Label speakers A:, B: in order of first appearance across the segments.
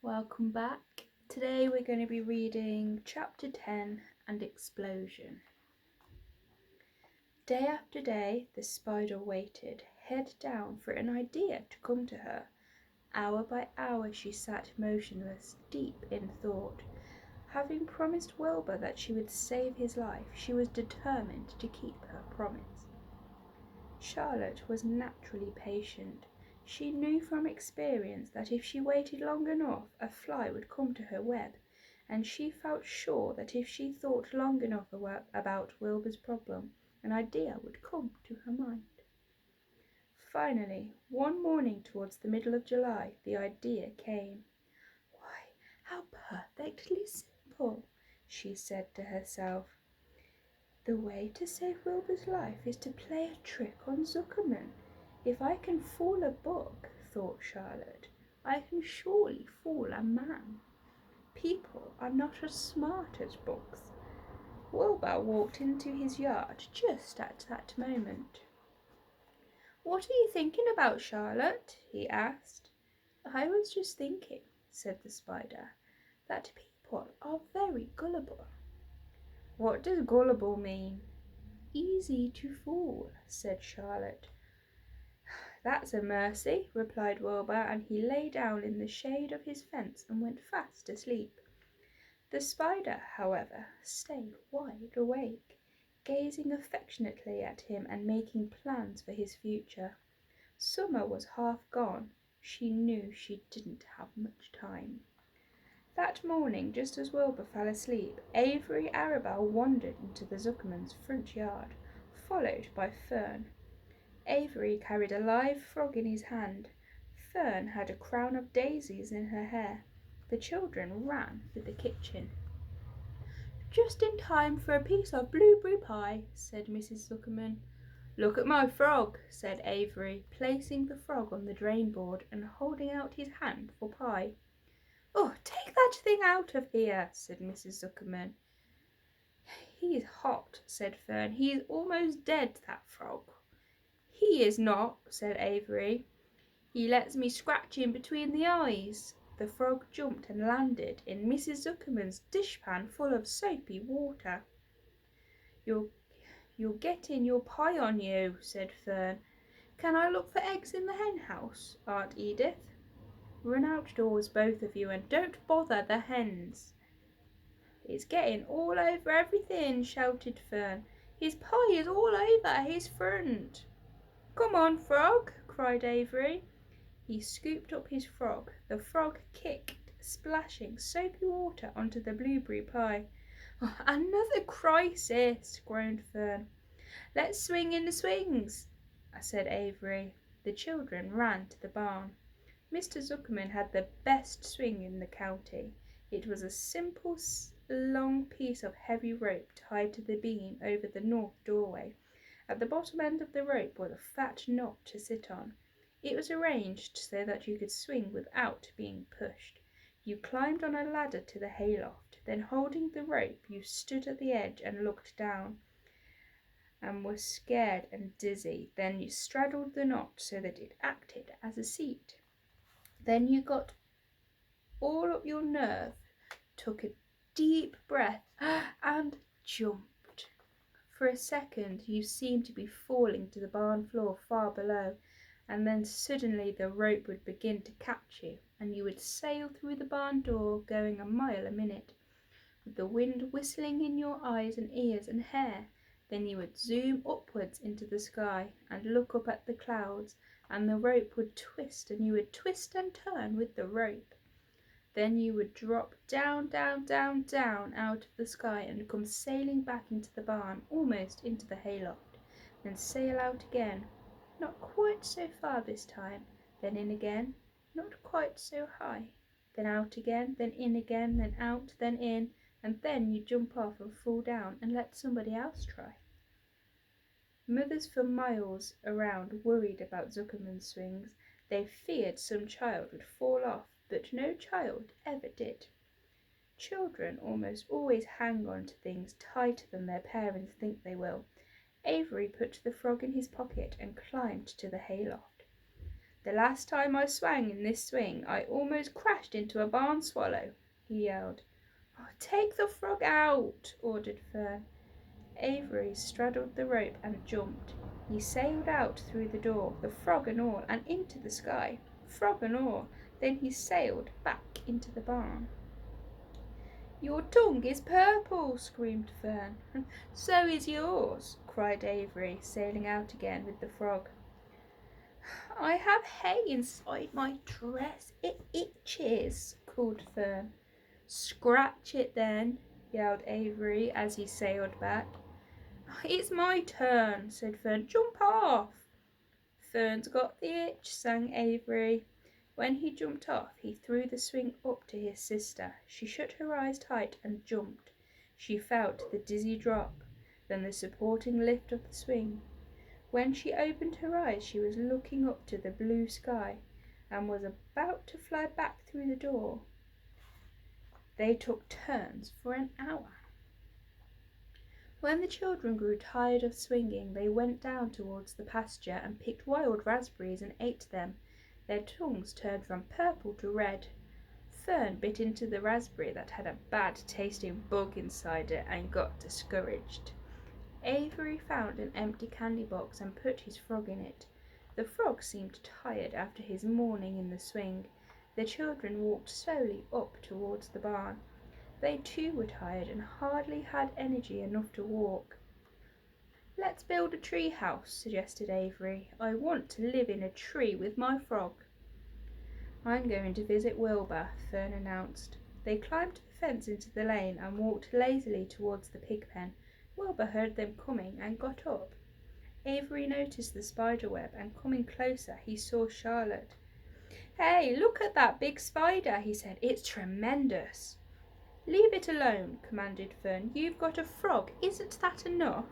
A: Welcome back. Today we're going to be reading Chapter 10 and Explosion. Day after day the spider waited, head down, for an idea to come to her. Hour by hour she sat motionless, deep in thought. Having promised Wilbur that she would save his life, she was determined to keep her promise. Charlotte was naturally patient. She knew from experience that if she waited long enough, a fly would come to her web, and she felt sure that if she thought long enough about Wilbur's problem, an idea would come to her mind. Finally, one morning towards the middle of July, the idea came. "Why, how perfectly simple," she said to herself. "The way to save Wilbur's life is to play a trick on Zuckerman. If I can fool a book," thought Charlotte, "I can surely fool a man. People are not as smart as books." Wilbur walked into his yard just at that moment. "What are you thinking about, Charlotte?" he asked. "I was just thinking," said the spider, "that people are very gullible." "What does gullible mean?" "Easy to fool," said Charlotte. "That's a mercy," replied Wilbur, and he lay down in the shade of his fence and went fast asleep. The spider, however, stayed wide awake, gazing affectionately at him and making plans for his future. Summer was half gone. She knew she didn't have much time. That morning, just as Wilbur fell asleep, Avery Arabelle wandered into the Zuckerman's front yard, followed by Fern. Avery carried a live frog in his hand. Fern had a crown of daisies in her hair. The children ran for the kitchen. "Just in time for a piece of blueberry pie," said Mrs. Zuckerman. "Look at my frog," said Avery, placing the frog on the drain board and holding out his hand for pie. "Oh, take that thing out of here," said Mrs. Zuckerman. "He's hot," said Fern. "He's almost dead, that frog." "He is not," said Avery. "He lets me scratch him between the eyes." The frog jumped and landed in Mrs. Zuckerman's dishpan full of soapy water. You're getting your pie on you," said Fern. "Can I look for eggs in the hen house, Aunt Edith?" "Run outdoors, both of you, and don't bother the hens." "It's getting all over everything," shouted Fern. "His pie is all over his front." "Come on, frog," cried Avery. He scooped up his frog. The frog kicked, splashing soapy water onto the blueberry pie. "Oh, another crisis," groaned Fern. "Let's swing in the swings," said Avery. The children ran to the barn. Mr. Zuckerman had the best swing in the county. It was a simple, long piece of heavy rope tied to the beam over the north doorway. At the bottom end of the rope was a fat knot to sit on. It was arranged so that you could swing without being pushed. You climbed on a ladder to the hayloft. Then, holding the rope, you stood at the edge and looked down and were scared and dizzy. Then you straddled the knot so that it acted as a seat. Then you got all up your nerve, took a deep breath, and jumped. For a second you seemed to be falling to the barn floor far below, and then suddenly the rope would begin to catch you, and you would sail through the barn door going a mile a minute, with the wind whistling in your eyes and ears and hair. Then you would zoom upwards into the sky and look up at the clouds, and the rope would twist, and you would twist and turn with the rope. Then you would drop down, down, down, down out of the sky and come sailing back into the barn, almost into the hayloft. Then sail out again, not quite so far this time, then in again, not quite so high, then out again, then in again, then out, then in, and then you jump off and fall down and let somebody else try. Mothers for miles around worried about Zuckerman's swings. They feared some child would fall off, but no child ever did. Children almost always hang on to things tighter than their parents think they will. Avery put the frog in his pocket and climbed to the hayloft. "The last time I swang in this swing I almost crashed into a barn swallow," he yelled. "Oh, take the frog out," ordered Fern. Avery straddled the rope and jumped. He sailed out through the door, the frog and all, and into the sky, frog and all. Then he sailed back into the barn. "Your tongue is purple," screamed Fern. "So is yours," cried Avery, sailing out again with the frog. "I have hay inside my dress. It itches," called Fern. "Scratch it then," yelled Avery as he sailed back. "It's my turn," said Fern. "Jump off." "Fern's got the itch," sang Avery. When he jumped off, he threw the swing up to his sister. She shut her eyes tight and jumped. She felt the dizzy drop, then the supporting lift of the swing. When she opened her eyes, she was looking up to the blue sky and was about to fly back through the door. They took turns for an hour. When the children grew tired of swinging, they went down towards the pasture and picked wild raspberries and ate them. Their tongues turned from purple to red. Fern bit into the raspberry that had a bad tasting bug inside it and got discouraged. Avery found an empty candy box and put his frog in it. The frog seemed tired after his morning in the swing. The children walked slowly up towards the barn. They too were tired and hardly had energy enough to walk. "Let's build a tree house," suggested Avery. "I want to live in a tree with my frog." "I'm going to visit Wilbur," Fern announced. They climbed the fence into the lane and walked lazily towards the pig pen. Wilbur heard them coming and got up. Avery noticed the spider web, and coming closer he saw Charlotte. "Hey, look at that big spider," he said. "It's tremendous." "Leave it alone," commanded Fern. "You've got a frog. Isn't that enough?"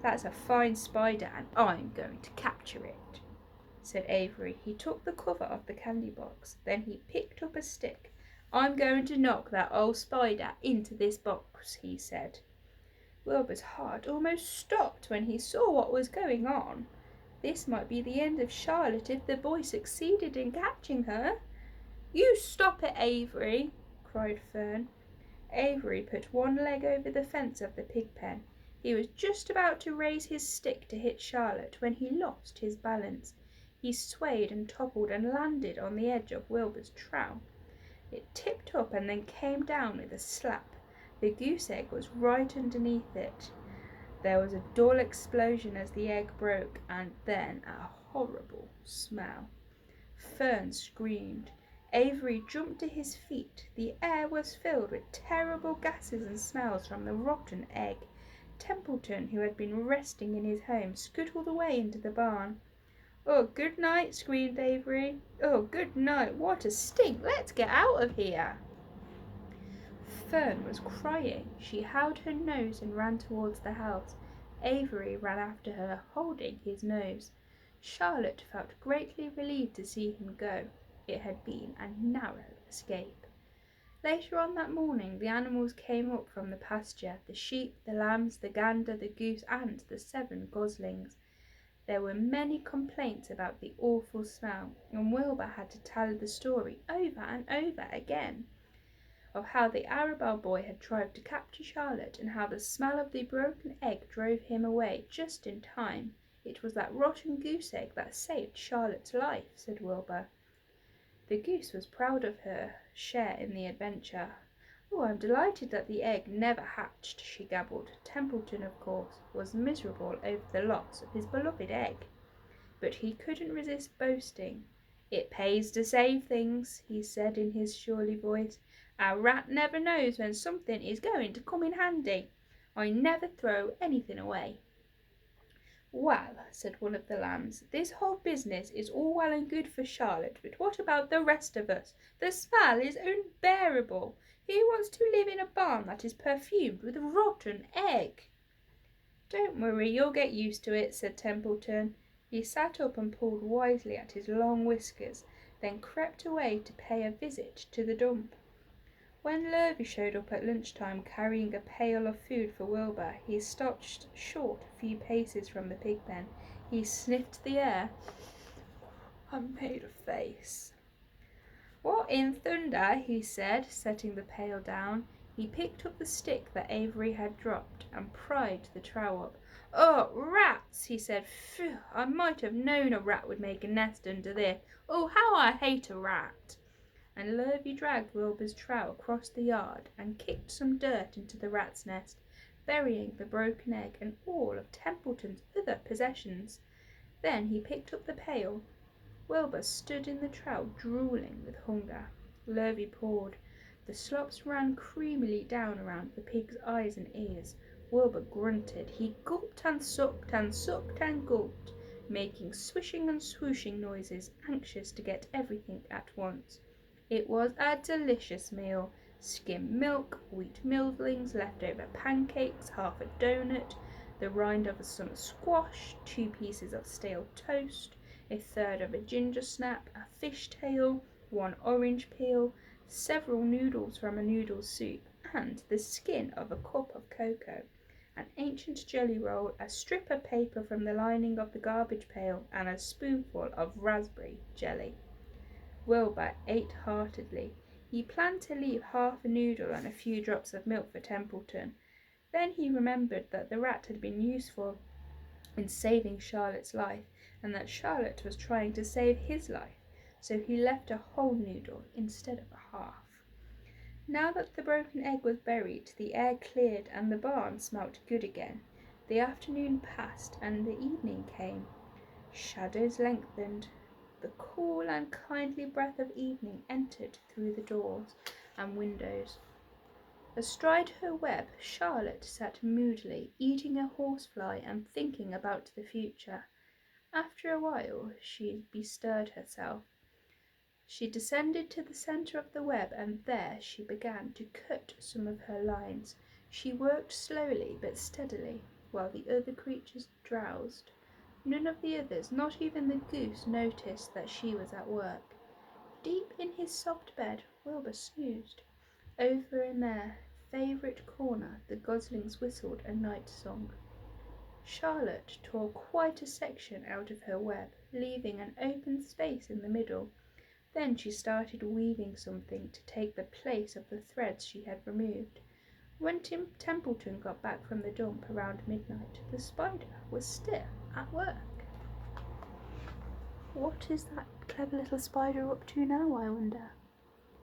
A: "That's a fine spider and I'm going to capture it," said Avery. He took the cover off the candy box. Then he picked up a stick. "I'm going to knock that old spider into this box," he said. Wilbur's heart almost stopped when he saw what was going on. This might be the end of Charlotte if the boy succeeded in catching her. "You stop it, Avery," cried Fern. Avery put one leg over the fence of the pig pen. He was just about to raise his stick to hit Charlotte when he lost his balance. He swayed and toppled and landed on the edge of Wilbur's trough. It tipped up and then came down with a slap. The goose egg was right underneath it. There was a dull explosion as the egg broke, and then a horrible smell. Fern screamed. Avery jumped to his feet. The air was filled with terrible gases and smells from the rotten egg. Templeton, who had been resting in his home, scuttled away into the barn. "Oh, good night," screamed Avery. "Oh, good night. What a stink. Let's get out of here." Fern was crying. She held her nose and ran towards the house. Avery ran after her, holding his nose. Charlotte felt greatly relieved to see him go. It had been a narrow escape. Later on that morning the animals came up from the pasture, the sheep, the lambs, the gander, the goose, and the 7 goslings. There were many complaints about the awful smell, and Wilbur had to tell the story over and over again of how the Arabelle boy had tried to capture Charlotte, and how the smell of the broken egg drove him away just in time. "It was that rotten goose egg that saved Charlotte's life," said Wilbur. The goose was proud of her share in the adventure. "Oh, I'm delighted that the egg never hatched," she gabbled. Templeton, of course, was miserable over the loss of his beloved egg, but he couldn't resist boasting. "It pays to save things," he said in his surly voice. "A rat never knows when something is going to come in handy. I never throw anything away." "Well," said one of the lambs, "this whole business is all well and good for Charlotte, but what about the rest of us? The smell is unbearable. Who wants to live in a barn that is perfumed with rotten egg?" "Don't worry, you'll get used to it," said Templeton. He sat up and pulled wisely at his long whiskers, then crept away to pay a visit to the dump. When Lurvy showed up at lunchtime carrying a pail of food for Wilbur, he stopped short a few paces from the pig pen. He sniffed the air and made a face. "What in thunder?" he said, setting the pail down. He picked up the stick that Avery had dropped and pried the trough up. "Oh, rats!" he said. "Phew, I might have known a rat would make a nest under this. Oh, how I hate a rat!" And Lurvy dragged Wilbur's trough across the yard and kicked some dirt into the rat's nest, burying the broken egg and all of Templeton's other possessions. Then he picked up the pail. Wilbur stood in the trough drooling with hunger. Lurvy poured. The slops ran creamily down around the pig's eyes and ears. Wilbur grunted. He gulped and sucked and sucked and gulped, making swishing and swooshing noises, anxious to get everything at once. It was a delicious meal. Skim milk, wheat middlings, leftover pancakes, half a doughnut, the rind of a summer squash, 2 pieces of stale toast, a third of a ginger snap, a fish tail, 1 orange peel, several noodles from a noodle soup, and the skin of a cup of cocoa, an ancient jelly roll, a strip of paper from the lining of the garbage pail, and a spoonful of raspberry jelly. Wilbur ate heartily. He planned to leave half a noodle and a few drops of milk for Templeton. Then he remembered that the rat had been useful in saving Charlotte's life, and that Charlotte was trying to save his life, so he left a whole noodle instead of a half. Now that the broken egg was buried, the air cleared and the barn smelt good again. The afternoon passed and the evening came. Shadows lengthened. The cool and kindly breath of evening entered through the doors and windows. Astride her web, Charlotte sat moodily, eating a horsefly and thinking about the future. After a while she bestirred herself. She descended to the centre of the web, and there she began to cut some of her lines. She worked slowly but steadily, while the other creatures drowsed. None of the others, not even the goose, noticed that she was at work. Deep in his soft bed, Wilbur snoozed. Over in their favourite corner, the goslings whistled a night song. Charlotte tore quite a section out of her web, leaving an open space in the middle. Then she started weaving something to take the place of the threads she had removed. When Templeton got back from the dump around midnight, the spider was still at work. What is that clever little spider up to now, I wonder?